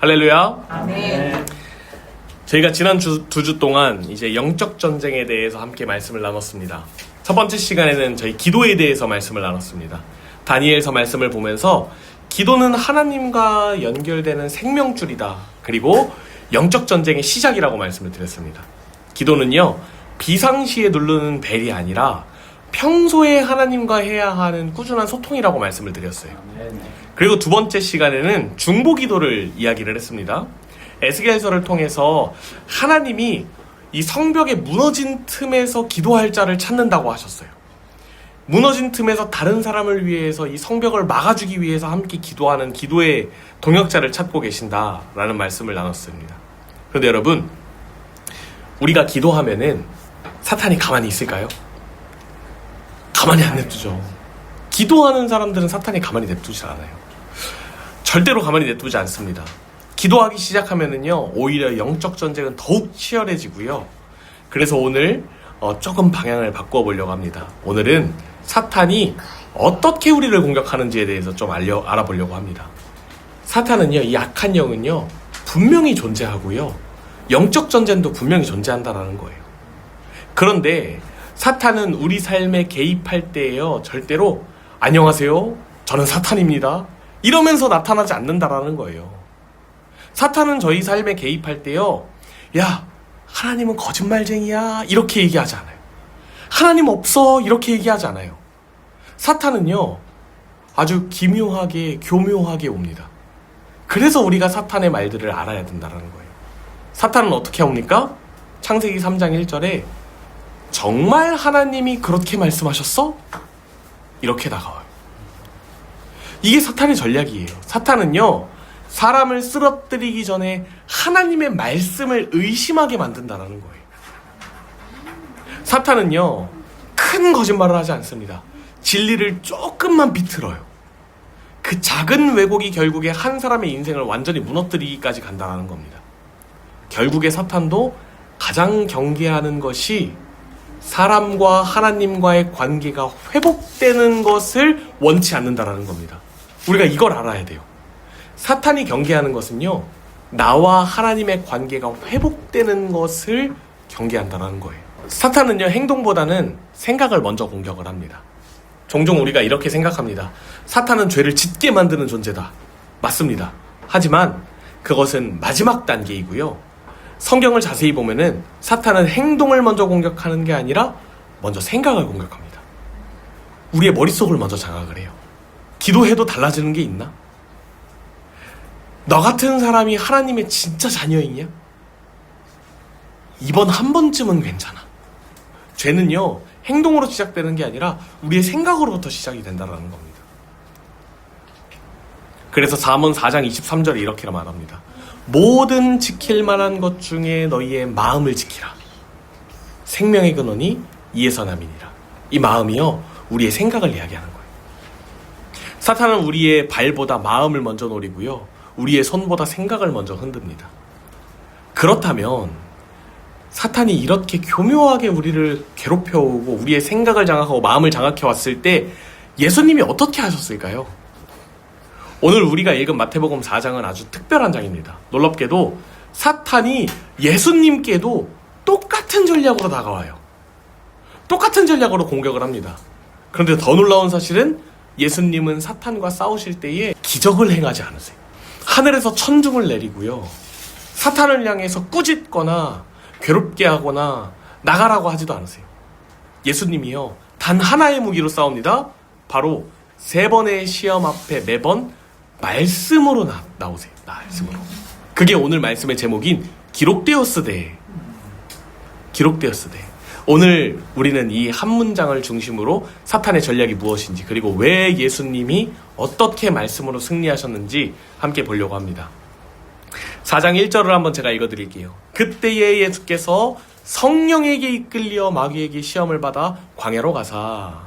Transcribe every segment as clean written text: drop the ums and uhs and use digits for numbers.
할렐루야. 아멘. 저희가 지난 두 주 동안 이제 영적 전쟁에 대해서 함께 말씀을 나눴습니다. 첫 번째 시간에는 저희 기도에 대해서 말씀을 나눴습니다. 다니엘서 말씀을 보면서 기도는 하나님과 연결되는 생명줄이다. 그리고 영적 전쟁의 시작이라고 말씀을 드렸습니다. 기도는요, 비상시에 누르는 벨이 아니라 평소에 하나님과 해야 하는 꾸준한 소통이라고 말씀을 드렸어요. 그리고 두 번째 시간에는 중보기도를 이야기를 했습니다. 에스겔서를 통해서 하나님이 이 성벽의 무너진 틈에서 기도할 자를 찾는다고 하셨어요. 무너진 틈에서 다른 사람을 위해서 이 성벽을 막아주기 위해서 함께 기도하는 기도의 동역자를 찾고 계신다라는 말씀을 나눴습니다. 그런데 여러분, 우리가 기도하면은 사탄이 가만히 있을까요? 가만히 안 냅두죠. 기도하는 사람들은 사탄이 가만히 냅두지 않아요. 절대로 가만히 냅두지 않습니다. 기도하기 시작하면은요, 오히려 영적 전쟁은 더욱 치열해지고요. 그래서 오늘 조금 방향을 바꿔 보려고 합니다. 오늘은 사탄이 어떻게 우리를 공격하는지에 대해서 좀 알아보려고 합니다. 사탄은요, 이 악한 영은요, 분명히 존재하고요, 영적 전쟁도 분명히 존재한다라는 거예요. 그런데 사탄은 우리 삶에 개입할 때에요, 절대로 안녕하세요, 저는 사탄입니다, 이러면서 나타나지 않는다라는 거예요. 사탄은 저희 삶에 개입할 때요, 야, 하나님은 거짓말쟁이야, 이렇게 얘기하지 않아요. 하나님 없어, 이렇게 얘기하지 않아요. 사탄은요, 아주 기묘하게, 교묘하게 옵니다. 그래서 우리가 사탄의 말들을 알아야 된다는 거예요. 사탄은 어떻게 옵니까? 창세기 3장 1절에 정말 하나님이 그렇게 말씀하셨어? 이렇게 다가와요. 이게 사탄의 전략이에요. 사탄은요, 사람을 쓰러뜨리기 전에 하나님의 말씀을 의심하게 만든다는 거예요. 사탄은요, 큰 거짓말을 하지 않습니다. 진리를 조금만 비틀어요. 그 작은 왜곡이 결국에 한 사람의 인생을 완전히 무너뜨리기까지 간다는 겁니다. 결국에 사탄도 가장 경계하는 것이 사람과 하나님과의 관계가 회복되는 것을 원치 않는다는 겁니다. 우리가 이걸 알아야 돼요. 사탄이 경계하는 것은요, 나와 하나님의 관계가 회복되는 것을 경계한다는 거예요. 사탄은요, 행동보다는 생각을 먼저 공격을 합니다. 종종 우리가 이렇게 생각합니다. 사탄은 죄를 짓게 만드는 존재다. 맞습니다. 하지만 그것은 마지막 단계이고요. 성경을 자세히 보면은 사탄은 행동을 먼저 공격하는 게 아니라 먼저 생각을 공격합니다. 우리의 머릿속을 먼저 장악을 해요. 기도해도 달라지는 게 있나? 너 같은 사람이 하나님의 진짜 자녀이냐? 이번 한 번쯤은 괜찮아. 죄는요, 행동으로 시작되는 게 아니라 우리의 생각으로부터 시작이 된다는 겁니다. 그래서 잠언 4장 23절에 이렇게 말합니다. 모든 지킬 만한 것 중에 너희의 마음을 지키라. 생명의 근원이 이에서 남이니라. 이 마음이요, 우리의 생각을 이야기하는 거예요. 사탄은 우리의 발보다 마음을 먼저 노리고요, 우리의 손보다 생각을 먼저 흔듭니다. 그렇다면 사탄이 이렇게 교묘하게 우리를 괴롭혀오고 우리의 생각을 장악하고 마음을 장악해 왔을 때 예수님이 어떻게 하셨을까요? 오늘 우리가 읽은 마태복음 4장은 아주 특별한 장입니다. 놀랍게도 사탄이 예수님께도 똑같은 전략으로 다가와요. 똑같은 전략으로 공격을 합니다. 그런데 더 놀라운 사실은 예수님은 사탄과 싸우실 때에 기적을 행하지 않으세요. 하늘에서 천둥을 내리고요, 사탄을 향해서 꾸짖거나 괴롭게 하거나 나가라고 하지도 않으세요. 예수님이요, 단 하나의 무기로 싸웁니다. 바로 3번의 시험 앞에 매번 말씀으로 나오세요. 말씀으로. 그게 오늘 말씀의 제목인 기록되었으되. 기록되었으되. 오늘 우리는 이 한 문장을 중심으로 사탄의 전략이 무엇인지, 그리고 왜 예수님이 어떻게 말씀으로 승리하셨는지 함께 보려고 합니다. 4장 1절을 한번 제가 읽어드릴게요. 그때에 예수께서 성령에게 이끌려 마귀에게 시험을 받아 광야로 가사.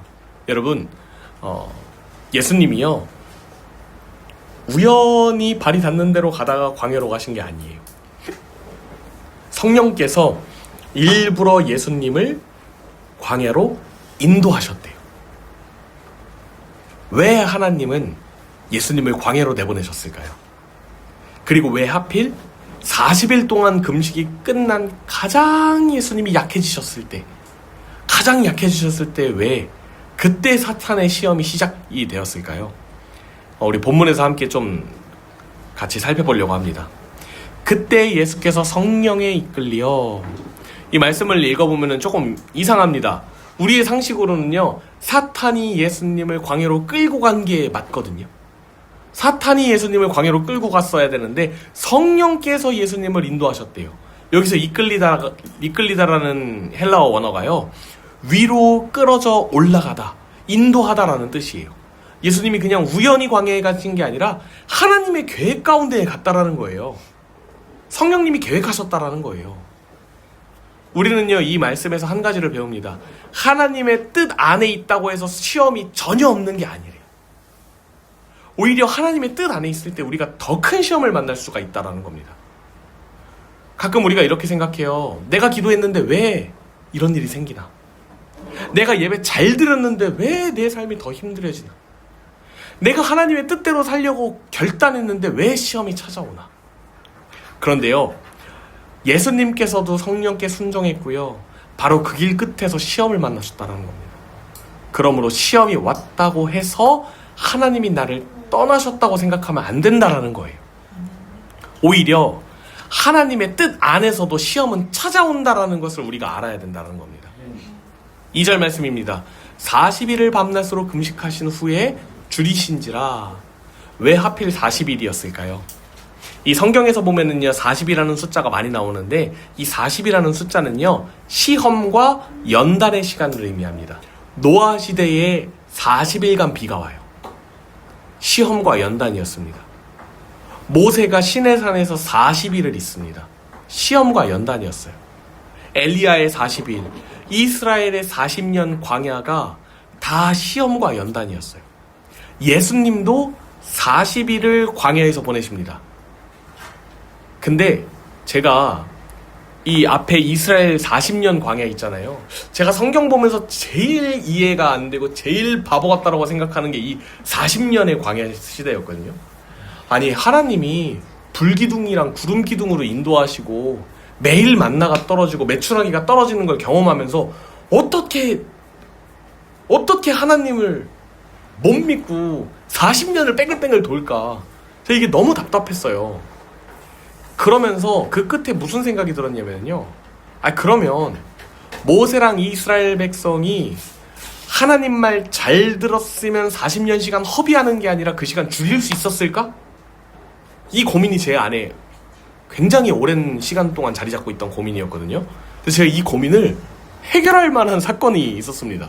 여러분, 예수님이요, 우연히 발이 닿는 대로 가다가 광야로 가신 게 아니에요. 성령께서 일부러 예수님을 광야로 인도하셨대요. 왜 하나님은 예수님을 광야로 내보내셨을까요? 그리고 왜 하필 40일 동안 금식이 끝난 가장 예수님이 약해지셨을 때, 왜 그때 사탄의 시험이 시작이 되었을까요? 우리 본문에서 함께 좀 같이 살펴보려고 합니다. 그때 예수께서 성령에 이끌리어, 이 말씀을 읽어보면 조금 이상합니다. 우리의 상식으로는요, 사탄이 예수님을 광야로 끌고 간 게 맞거든요. 사탄이 예수님을 광야로 끌고 갔어야 되는데 성령께서 예수님을 인도하셨대요. 여기서 이끌리다라는 헬라어 원어가요, 위로 끌어져 올라가다, 인도하다라는 뜻이에요. 예수님이 그냥 우연히 광야에 가신 게 아니라 하나님의 계획 가운데에 갔다라는 거예요. 성령님이 계획하셨다라는 거예요. 우리는요, 이 말씀에서 한 가지를 배웁니다. 하나님의 뜻 안에 있다고 해서 시험이 전혀 없는 게 아니래요. 오히려 하나님의 뜻 안에 있을 때 우리가 더 큰 시험을 만날 수가 있다는 겁니다. 가끔 우리가 이렇게 생각해요. 내가 기도했는데 왜 이런 일이 생기나? 내가 예배 잘 드렸는데 왜 내 삶이 더 힘들어지나? 내가 하나님의 뜻대로 살려고 결단했는데 왜 시험이 찾아오나? 그런데요, 예수님께서도 성령께 순종했고요, 바로 그 길 끝에서 시험을 만나셨다는 겁니다. 그러므로 시험이 왔다고 해서 하나님이 나를 떠나셨다고 생각하면 안 된다라는 거예요. 오히려 하나님의 뜻 안에서도 시험은 찾아온다라는 것을 우리가 알아야 된다는 겁니다. 2절 말씀입니다. 40일을 밤낮으로 금식하신 후에 줄이신지라. 왜 하필 40일이었을까요? 이 성경에서 보면은요, 40이라는 숫자가 많이 나오는데, 이 40이라는 숫자는요, 시험과 연단의 시간을 의미합니다. 노아 시대에 40일간 비가 와요. 시험과 연단이었습니다. 모세가 시내산에서 40일을 있습니다. 시험과 연단이었어요. 엘리야의 40일, 이스라엘의 40년 광야가 다 시험과 연단이었어요. 예수님도 40일을 광야에서 보내십니다. 근데 제가 이 앞에 이스라엘 40년 광야 있잖아요. 제가 성경 보면서 제일 이해가 안 되고 제일 바보 같다라고 생각하는 게 이 40년의 광야 시대였거든요. 아니, 하나님이 불기둥이랑 구름기둥으로 인도하시고 매일 만나가 떨어지고 메추라기가 떨어지는 걸 경험하면서 어떻게 하나님을 못 믿고 40년을 뺑글뺑글 돌까? 제가 이게 너무 답답했어요. 그러면서 그 끝에 무슨 생각이 들었냐면요, 그러면 모세랑 이스라엘 백성이 하나님 말 잘 들었으면 40년 시간 허비하는 게 아니라 그 시간 줄일 수 있었을까? 이 고민이 제 안에 굉장히 오랜 시간 동안 자리 잡고 있던 고민이었거든요. 그래서 제가 이 고민을 해결할 만한 사건이 있었습니다.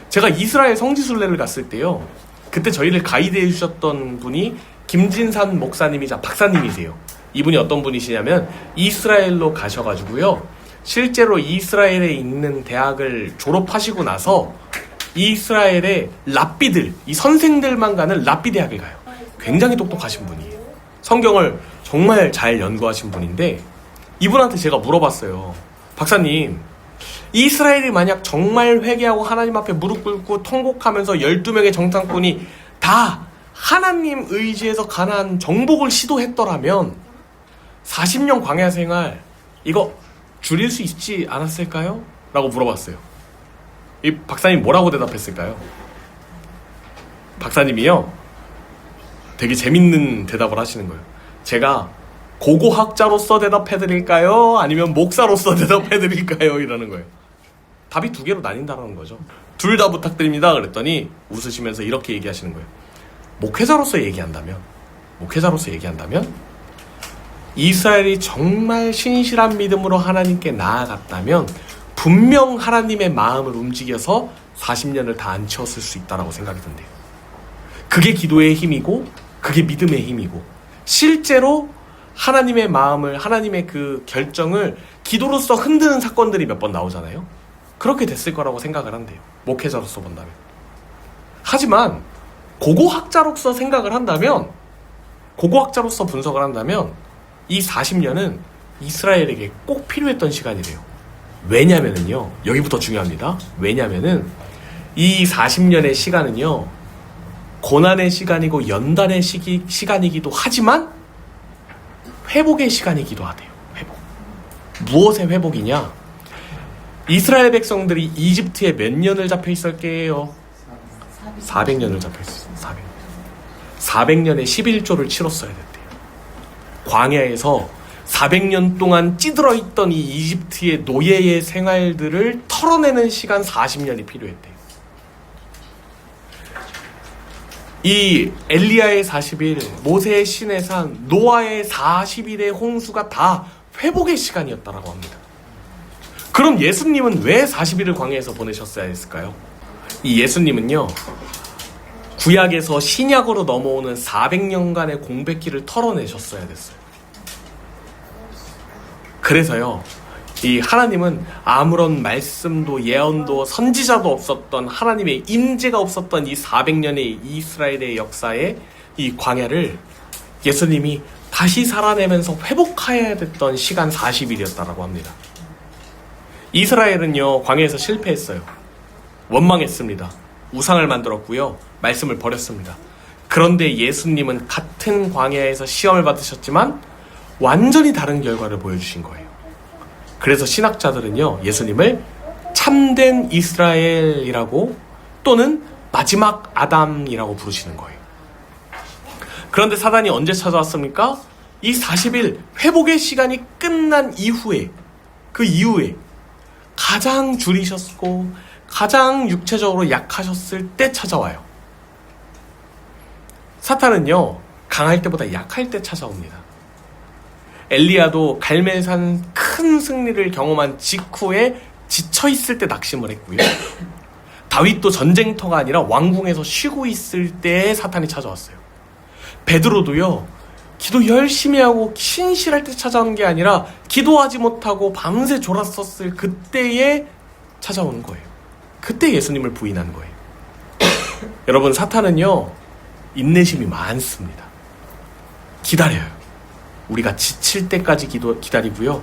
제가 이스라엘 성지순례를 갔을 때요, 그때 저희를 가이드해 주셨던 분이 김진산 목사님이자 박사님이세요. 이분이 어떤 분이시냐면 이스라엘로 가셔가지고요, 실제로 이스라엘에 있는 대학을 졸업하시고 나서 이스라엘의 랍비들, 이 선생들만 가는 랍비 대학을 가요. 굉장히 똑똑하신 분이에요. 성경을 정말 잘 연구하신 분인데, 이분한테 제가 물어봤어요. 박사님, 이스라엘이 만약 정말 회개하고 하나님 앞에 무릎 꿇고 통곡하면서 12명의 정탐꾼이 다 하나님 의지에서 가나안 정복을 시도했더라면 40년 광야 생활 이거 줄일 수 있지 않았을까요? 라고 물어봤어요. 이 박사님 뭐라고 대답했을까요? 박사님이요, 되게 재밌는 대답을 하시는 거예요. 제가 고고학자로서 대답해드릴까요? 아니면 목사로서 대답해드릴까요? 이러는 거예요. 답이 두 개로 나뉜다는 거죠. 둘 다 부탁드립니다. 그랬더니 웃으시면서 이렇게 얘기하시는 거예요. 목회자로서 얘기한다면 이스라엘이 정말 신실한 믿음으로 하나님께 나아갔다면 분명 하나님의 마음을 움직여서 40년을 다 안 채웠을 수 있다고 생각이 든대요. 그게 기도의 힘이고 그게 믿음의 힘이고, 실제로 하나님의 마음을, 하나님의 그 결정을 기도로서 흔드는 사건들이 몇 번 나오잖아요. 그렇게 됐을 거라고 생각을 한대요, 목회자로서 본다면. 하지만 고고학자로서 생각을 한다면, 고고학자로서 분석을 한다면 이 40년은 이스라엘에게 꼭 필요했던 시간이래요. 왜냐면은요, 여기부터 중요합니다. 왜냐면은 이 40년의 시간은요, 고난의 시간이고 연단의 시간이기도 하지만 회복의 시간이기도 하대요. 회복. 무엇의 회복이냐? 이스라엘 백성들이 이집트에 몇 년을 잡혀 있을게요? 400년을 잡혀 있었어요. 400년에 11조를 치렀어야 됐대요. 광야에서 400년 동안 찌들어 있던 이 이집트의 노예의 생활들을 털어내는 시간 40년이 필요했대요. 이 엘리야의 40일, 모세의 신의 산, 노아의 40일의 홍수가 다 회복의 시간이었다라고 합니다. 그럼 예수님은 왜 40일을 광야에서 보내셨어야 했을까요? 이 예수님은요, 구약에서 신약으로 넘어오는 400년간의 공백기를 털어내셨어야 됐어요. 그래서요, 이 하나님은 아무런 말씀도 예언도 선지자도 없었던 하나님의 임재가 없었던 이 400년의 이스라엘의 역사에 이 광야를 예수님이 다시 살아내면서 회복해야 됐던 시간 40일이었다라고 합니다. 이스라엘은요, 광야에서 실패했어요. 원망했습니다. 우상을 만들었고요, 말씀을 버렸습니다. 그런데 예수님은 같은 광야에서 시험을 받으셨지만 완전히 다른 결과를 보여주신 거예요. 그래서 신학자들은요, 예수님을 참된 이스라엘이라고 또는 마지막 아담이라고 부르시는 거예요. 그런데 사단이 언제 찾아왔습니까? 이 40일 회복의 시간이 끝난 이후에, 그 이후에 가장 줄이셨고 가장 육체적으로 약하셨을 때 찾아와요. 사탄은요, 강할 때보다 약할 때 찾아옵니다. 엘리야도 갈멜산 큰 승리를 경험한 직후에 지쳐있을 때 낙심을 했고요. 다윗도 전쟁터가 아니라 왕궁에서 쉬고 있을 때 사탄이 찾아왔어요. 베드로도요, 기도 열심히 하고 신실할 때 찾아온 게 아니라 기도하지 못하고 밤새 졸았었을 그때에 찾아오는 거예요. 그때 예수님을 부인한 거예요. 여러분, 사탄은요, 인내심이 많습니다. 기다려요. 우리가 지칠 때까지 기다리고요,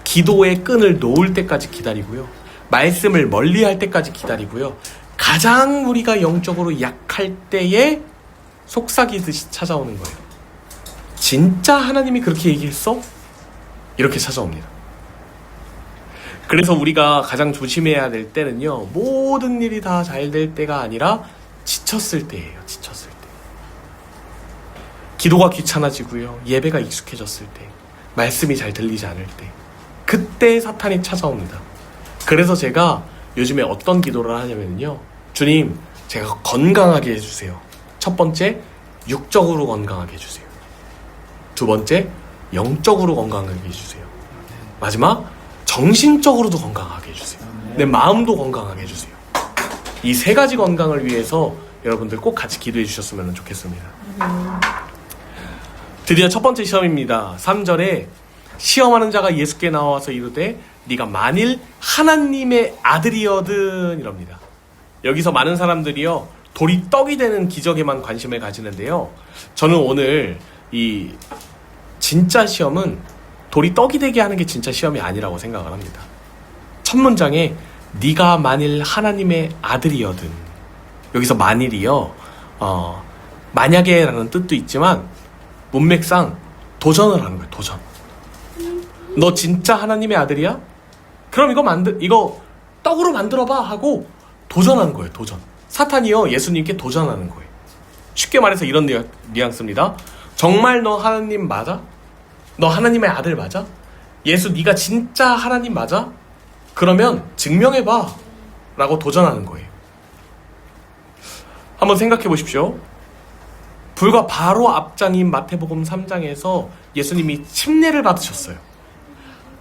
기도의 끈을 놓을 때까지 기다리고요, 말씀을 멀리할 때까지 기다리고요, 가장 우리가 영적으로 약할 때에 속삭이듯이 찾아오는 거예요. 진짜 하나님이 그렇게 얘기했어? 이렇게 찾아옵니다. 그래서 우리가 가장 조심해야 될 때는요, 모든 일이 다 잘 될 때가 아니라 지쳤을 때예요. 지쳤을 때. 기도가 귀찮아지고요, 예배가 익숙해졌을 때, 말씀이 잘 들리지 않을 때, 그때 사탄이 찾아옵니다. 그래서 제가 요즘에 어떤 기도를 하냐면요, 주님, 제가 건강하게 해주세요. 첫 번째, 육적으로 건강하게 해주세요. 두 번째, 영적으로 건강하게 해주세요. 마지막, 정신적으로도 건강하게 해주세요. 내 마음도 건강하게 해주세요. 이 세 가지 건강을 위해서 여러분들 꼭 같이 기도해 주셨으면 좋겠습니다. 드디어 첫 번째 시험입니다. 3절에 시험하는 자가 예수께 나와서 이르되 네가 만일 하나님의 아들이거든 이럽니다. 여기서 많은 사람들이요, 돌이 떡이 되는 기적에만 관심을 가지는데요, 저는 오늘 이 진짜 시험은 돌이 떡이 되게 하는 게 진짜 시험이 아니라고 생각을 합니다. 첫 문장에 네가 만일 하나님의 아들이거든, 여기서 만일이요, 만약에 라는 뜻도 있지만 문맥상 도전을 하는 거예요. 도전. 너 진짜 하나님의 아들이야? 그럼 이거 떡으로 만들어봐 하고 도전하는 거예요. 도전. 사탄이요, 예수님께 도전하는 거예요. 쉽게 말해서 이런 뉘앙스입니다. 정말 너 하나님 맞아? 너 하나님의 아들 맞아? 예수, 네가 진짜 하나님 맞아? 그러면 증명해봐 라고 도전하는 거예요. 한번 생각해 보십시오. 불과 바로 앞장인 마태복음 3장에서 예수님이 침례를 받으셨어요.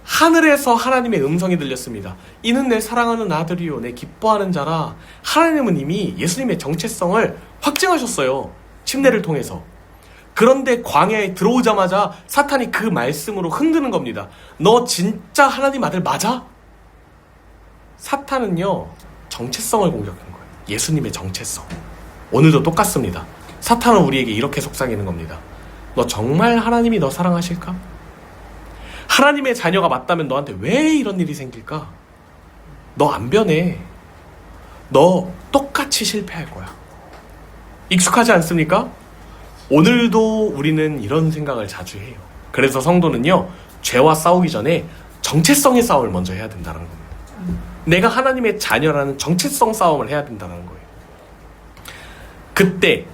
하늘에서 하나님의 음성이 들렸습니다. 이는 내 사랑하는 아들이요, 내 기뻐하는 자라. 하나님은 이미 예수님의 정체성을 확증하셨어요. 침례를 통해서. 그런데 광야에 들어오자마자 사탄이 그 말씀으로 흔드는 겁니다. 너 진짜 하나님 아들 맞아? 사탄은요, 정체성을 공격한 거예요. 예수님의 정체성. 오늘도 똑같습니다. 사탄은 우리에게 이렇게 속삭이는 겁니다. 너 정말 하나님이 너 사랑하실까? 하나님의 자녀가 맞다면 너한테 왜 이런 일이 생길까? 너 안 변해. 너 똑같이 실패할 거야. 익숙하지 않습니까? 오늘도 우리는 이런 생각을 자주 해요. 그래서 성도는요, 죄와 싸우기 전에 정체성의 싸움을 먼저 해야 된다는 겁니다. 내가 하나님의 자녀라는 정체성 싸움을 해야 된다는 거예요. 그때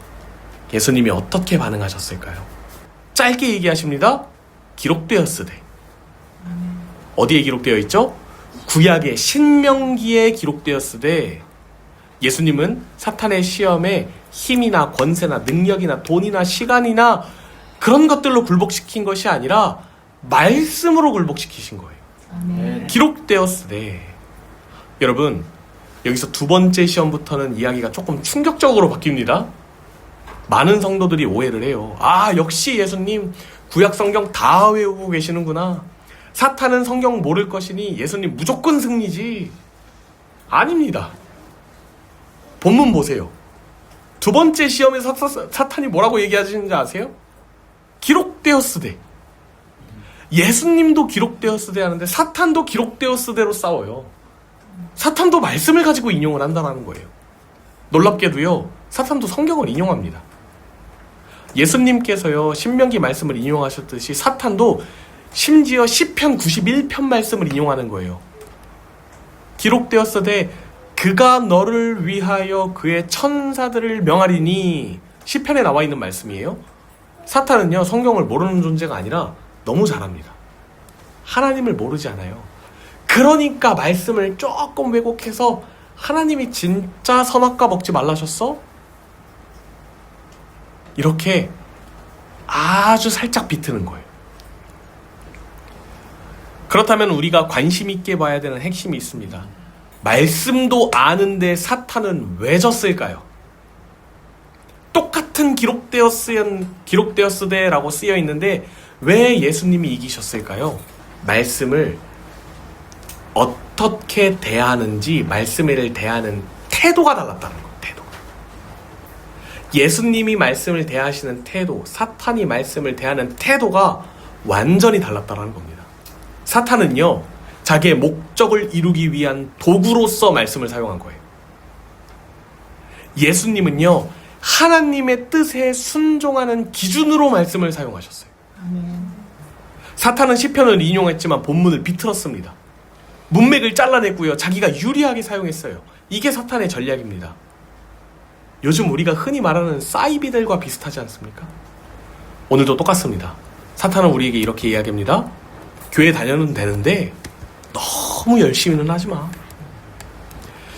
예수님이 어떻게 반응하셨을까요? 짧게 얘기하십니다. 기록되었으되. 어디에 기록되어 있죠? 구약의 신명기에 기록되었으되, 예수님은 사탄의 시험에 힘이나 권세나 능력이나 돈이나 시간이나 그런 것들로 굴복시킨 것이 아니라 말씀으로 굴복시키신 거예요. 아멘. 기록되었으되. 여러분, 여기서 두 번째 시험부터는 이야기가 조금 충격적으로 바뀝니다. 많은 성도들이 오해를 해요. 아, 역시 예수님 구약 성경 다 외우고 계시는구나. 사탄은 성경 모를 것이니 예수님 무조건 승리지. 아닙니다. 본문 보세요. 두 번째 시험에서 사탄이 뭐라고 얘기하시는지 아세요? 기록되었으되. 예수님도 기록되었으되 하는데 사탄도 기록되었으대로 싸워요. 사탄도 말씀을 가지고 인용을 한다는 거예요. 놀랍게도요, 사탄도 성경을 인용합니다. 예수님께서요, 신명기 말씀을 인용하셨듯이 사탄도 심지어 시편 91편 말씀을 인용하는 거예요. 기록되었으되 그가 너를 위하여 그의 천사들을 명하리니, 시편에 나와 있는 말씀이에요. 사탄은요, 성경을 모르는 존재가 아니라 너무 잘합니다. 하나님을 모르지 않아요. 그러니까 말씀을 조금 왜곡해서 하나님이 진짜 선악과 먹지 말라셨어? 이렇게 아주 살짝 비트는 거예요. 그렇다면 우리가 관심 있게 봐야 되는 핵심이 있습니다. 말씀도 아는데 사탄은 왜 졌을까요? 똑같은 기록되었으되라고 쓰여 있는데 왜 예수님이 이기셨을까요? 말씀을 어떻게 대하는지, 말씀을 대하는 태도가 달랐다는 거예요. 태도. 예수님이 말씀을 대하시는 태도, 사탄이 말씀을 대하는 태도가 완전히 달랐다는 겁니다. 사탄은요, 자기의 목적을 이루기 위한 도구로서 말씀을 사용한 거예요. 예수님은요, 하나님의 뜻에 순종하는 기준으로 말씀을 사용하셨어요. 아멘. 사탄은 시편을 인용했지만 본문을 비틀었습니다. 문맥을 잘라냈고요, 자기가 유리하게 사용했어요. 이게 사탄의 전략입니다. 요즘 우리가 흔히 말하는 사이비들과 비슷하지 않습니까? 오늘도 똑같습니다. 사탄은 우리에게 이렇게 이야기합니다. 교회 다녀는 되는데 너무 열심히는 하지 마.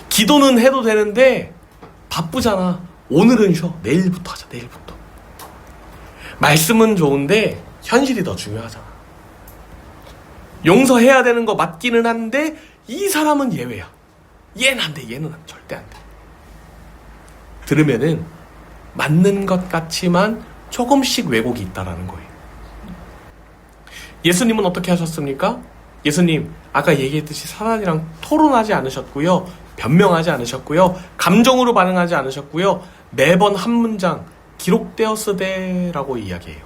기도는 해도 되는데 바쁘잖아. 오늘은 쉬어. 내일부터 하자. 내일부터. 말씀은 좋은데 현실이 더 중요하잖아. 용서해야 되는 거 맞기는 한데 이 사람은 예외야. 얘는 안 돼. 얘는 절대 안 돼. 들으면은 맞는 것 같지만 조금씩 왜곡이 있다라는 거예요. 예수님은 어떻게 하셨습니까? 예수님 아까 얘기했듯이 사단이랑 토론하지 않으셨고요, 변명하지 않으셨고요, 감정으로 반응하지 않으셨고요, 매번 한 문장 기록되었으되라고 이야기해요.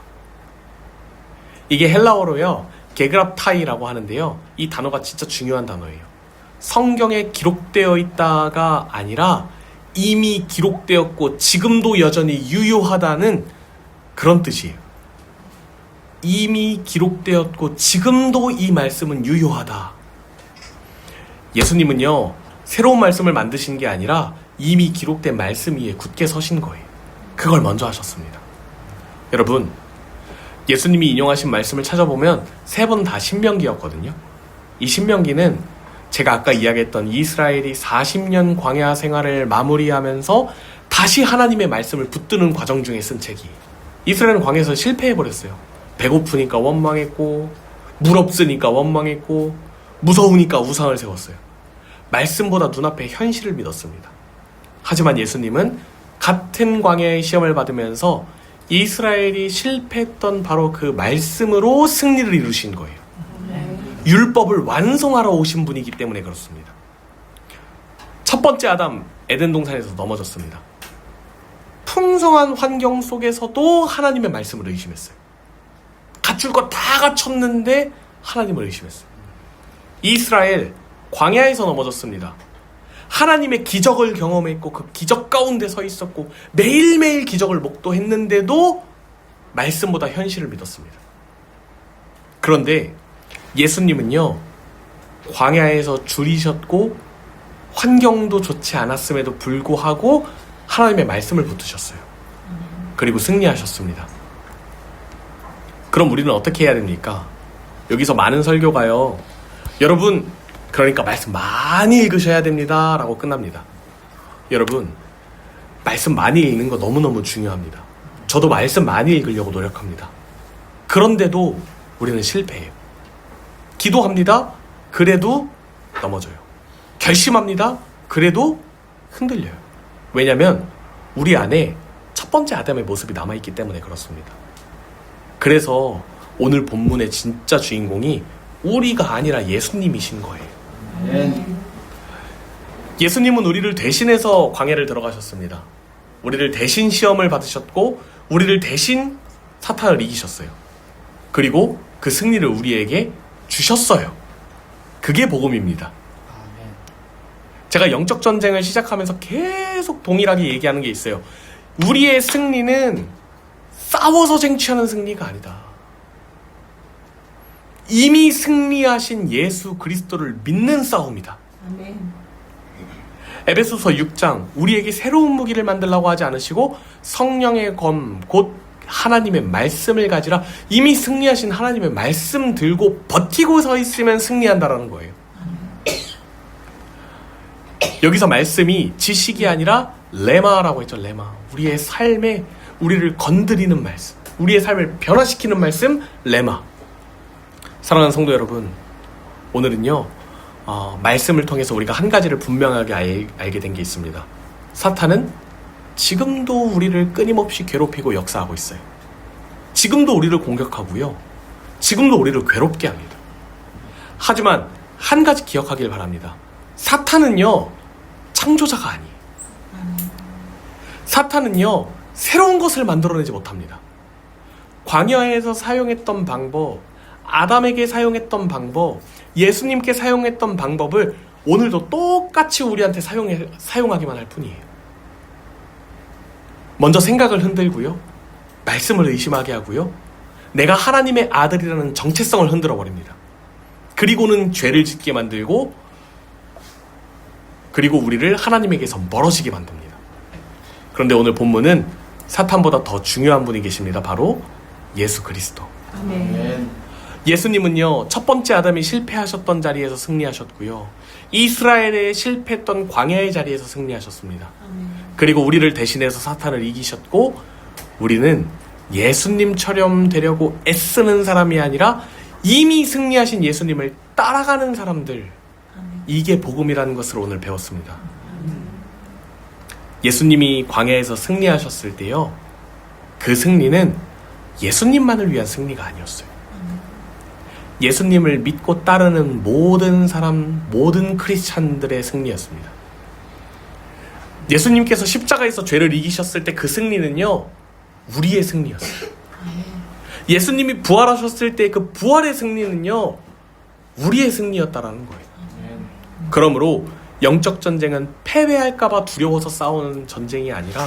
이게 헬라어로요, 게그랍타이라고 하는데요, 이 단어가 진짜 중요한 단어예요. 성경에 기록되어 있다가 아니라 이미 기록되었고 지금도 여전히 유효하다는 그런 뜻이에요. 이미 기록되었고 지금도 이 말씀은 유효하다. 예수님은요, 새로운 말씀을 만드신 게 아니라 이미 기록된 말씀 위에 굳게 서신 거예요. 그걸 먼저 하셨습니다. 여러분, 예수님이 인용하신 말씀을 찾아보면 3번 다 신명기였거든요. 이 신명기는 제가 아까 이야기했던 이스라엘이 40년 광야 생활을 마무리하면서 다시 하나님의 말씀을 붙드는 과정 중에 쓴 책이에요. 이스라엘은 광야에서 실패해버렸어요. 배고프니까 원망했고, 물 없으니까 원망했고, 무서우니까 우상을 세웠어요. 말씀보다 눈앞의 현실을 믿었습니다. 하지만 예수님은 같은 광야의 시험을 받으면서 이스라엘이 실패했던 바로 그 말씀으로 승리를 이루신 거예요. 율법을 완성하러 오신 분이기 때문에 그렇습니다. 첫 번째 아담, 에덴 동산에서 넘어졌습니다. 풍성한 환경 속에서도 하나님의 말씀을 의심했어요. 갖출 거 다 갖췄는데 하나님을 의심했어요. 이스라엘, 광야에서 넘어졌습니다. 하나님의 기적을 경험했고 그 기적 가운데 서 있었고 매일매일 기적을 목도했는데도 말씀보다 현실을 믿었습니다. 그런데 예수님은요, 광야에서 줄이셨고 환경도 좋지 않았음에도 불구하고 하나님의 말씀을 붙드셨어요. 그리고 승리하셨습니다. 그럼 우리는 어떻게 해야 됩니까? 여기서 많은 설교가요, 여러분 그러니까 말씀 많이 읽으셔야 됩니다 라고 끝납니다. 여러분, 말씀 많이 읽는 거 너무너무 중요합니다. 저도 말씀 많이 읽으려고 노력합니다. 그런데도 우리는 실패해요. 기도합니다. 그래도 넘어져요. 결심합니다. 그래도 흔들려요. 왜냐하면 우리 안에 첫 번째 아담의 모습이 남아있기 때문에 그렇습니다. 그래서 오늘 본문의 진짜 주인공이 우리가 아니라 예수님이신 거예요. 예수님은 우리를 대신해서 광야를 들어가셨습니다. 우리를 대신 시험을 받으셨고 우리를 대신 사탄을 이기셨어요. 그리고 그 승리를 우리에게 주셨어요. 그게 복음입니다. 제가 영적 전쟁을 시작하면서 계속 동일하게 얘기하는 게 있어요. 우리의 승리는 싸워서 쟁취하는 승리가 아니다. 이미 승리하신 예수 그리스도를 믿는 싸움이다. 아멘. 에베소서 6장, 우리에게 새로운 무기를 만들라고 하지 않으시고 성령의 검, 곧 하나님의 말씀을 가지라. 이미 승리하신 하나님의 말씀 들고 버티고 서 있으면 승리한다라는 거예요. 여기서 말씀이 지식이 아니라 레마라고 했죠. 레마. 우리의 삶에 우리를 건드리는 말씀, 우리의 삶을 변화시키는 말씀, 레마. 사랑하는 성도 여러분, 오늘은요, 말씀을 통해서 우리가 한 가지를 분명하게 알게 된 게 있습니다. 사탄은 지금도 우리를 끊임없이 괴롭히고 역사하고 있어요. 지금도 우리를 공격하고요, 지금도 우리를 괴롭게 합니다. 하지만 한 가지 기억하길 바랍니다. 사탄은요, 창조자가 아니에요. 사탄은요, 새로운 것을 만들어내지 못합니다. 광야에서 사용했던 방법, 아담에게 사용했던 방법, 예수님께 사용했던 방법을 오늘도 똑같이 우리한테 사용하기만 할 뿐이에요. 먼저 생각을 흔들고요, 말씀을 의심하게 하고요, 내가 하나님의 아들이라는 정체성을 흔들어 버립니다. 그리고는 죄를 짓게 만들고, 그리고 우리를 하나님에게서 멀어지게 만듭니다. 그런데 오늘 본문은 사탄보다 더 중요한 분이 계십니다. 바로 예수 그리스도. 아멘. 예수님은요, 첫 번째 아담이 실패하셨던 자리에서 승리하셨고요, 이스라엘에 실패했던 광야의 자리에서 승리하셨습니다. 아멘. 그리고 우리를 대신해서 사탄을 이기셨고, 우리는 예수님처럼 되려고 애쓰는 사람이 아니라 이미 승리하신 예수님을 따라가는 사람들, 아멘. 이게 복음이라는 것을 오늘 배웠습니다. 예수님이 광야에서 승리하셨을 때요, 그 승리는 예수님만을 위한 승리가 아니었어요. 예수님을 믿고 따르는 모든 사람, 모든 크리스찬들의 승리였습니다. 예수님께서 십자가에서 죄를 이기셨을 때 그 승리는요, 우리의 승리였어요. 예수님이 부활하셨을 때 그 부활의 승리는요, 우리의 승리였다라는 거예요. 그러므로 영적 전쟁은 패배할까봐 두려워서 싸우는 전쟁이 아니라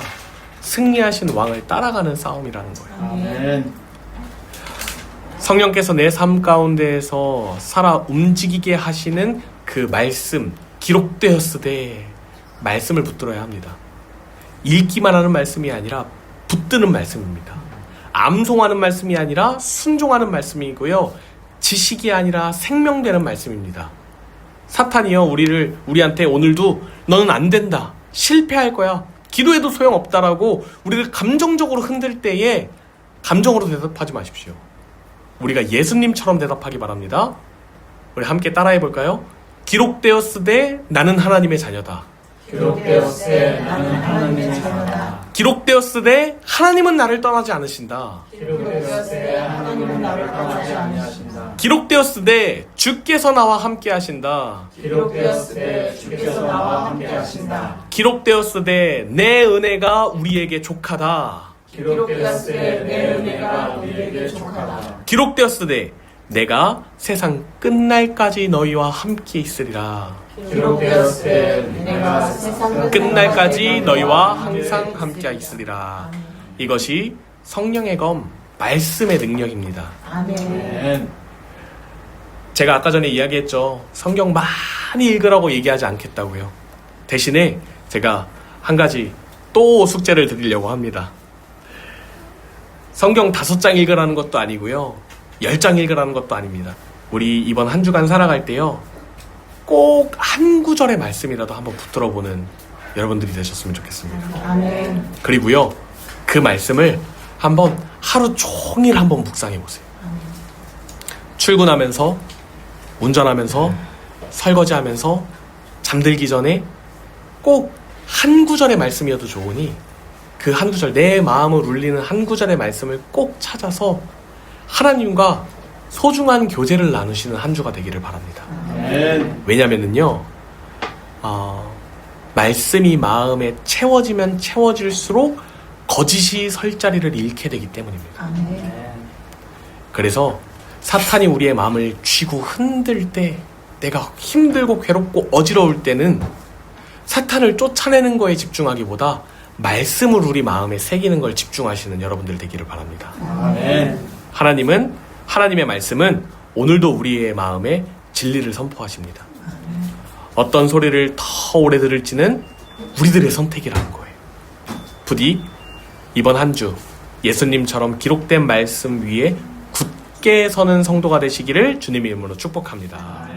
승리하신 왕을 따라가는 싸움이라는 거예요. 아멘. 성령께서 내 삶 가운데에서 살아 움직이게 하시는 그 말씀, 기록되었으되, 말씀을 붙들어야 합니다. 읽기만 하는 말씀이 아니라 붙드는 말씀입니다. 암송하는 말씀이 아니라 순종하는 말씀이고요, 지식이 아니라 생명되는 말씀입니다. 사탄이요, 우리한테 오늘도 너는 안 된다, 실패할 거야, 기도해도 소용없다라고 우리를 감정적으로 흔들 때에 감정으로 대답하지 마십시오. 우리가 예수님처럼 대답하기 바랍니다. 우리 함께 따라해 볼까요? 기록되었으되 나는 하나님의 자녀다. 기록되었으되 나는 하나님의 자녀다. 기록되었으되 하나님은 나를 떠나지 않으신다. 기록되었으되 하나님은 나를 떠나지 않으신다. 기록되었으되 주께서 나와 함께 하신다. 기록되었으되 주께서 나와 함께 하신다. 기록되었으되 내 은혜가 우리에게 족하다. 기록되었으되 내 은혜가 우리에게 족하다. 기록되었으되 내가 세상 끝날까지 너희와 함께 있으리라. 기록되었으되 내가 세상 끝날까지 너희와 항상 함께 있으리라. 이것이 성령의 검, 말씀의 능력입니다. 아멘. 제가 아까 전에 이야기했죠. 성경 많이 읽으라고 얘기하지 않겠다고요. 대신에 제가 한 가지 또 숙제를 드리려고 합니다. 성경 5장 읽으라는 것도 아니고요. 10장 읽으라는 것도 아닙니다. 우리 이번 한 주간 살아갈 때요. 꼭 한 구절의 말씀이라도 한번 붙들어 보는 여러분들이 되셨으면 좋겠습니다. 아멘. 그리고요. 그 말씀을 한번 하루 종일 한번 묵상해 보세요. 출근하면서, 운전하면서, 설거지하면서, 잠들기 전에 꼭 한 구절의 말씀이어도 좋으니 그 한 구절, 내 마음을 울리는 한 구절의 말씀을 꼭 찾아서 하나님과 소중한 교제를 나누시는 한 주가 되기를 바랍니다. 왜냐면은요, 말씀이 마음에 채워지면 채워질수록 거짓이 설 자리를 잃게 되기 때문입니다. 그래서 사탄이 우리의 마음을 쥐고 흔들 때, 내가 힘들고 괴롭고 어지러울 때는 사탄을 쫓아내는 거에 집중하기보다 말씀을 우리 마음에 새기는 걸 집중하시는 여러분들 되기를 바랍니다. 하나님은, 하나님의 말씀은 오늘도 우리의 마음에 진리를 선포하십니다. 어떤 소리를 더 오래 들을지는 우리들의 선택이라는 거예요. 부디 이번 한 주 예수님처럼 기록된 말씀 위에 굳게 서는 성도가 되시기를 주님의 이름으로 축복합니다.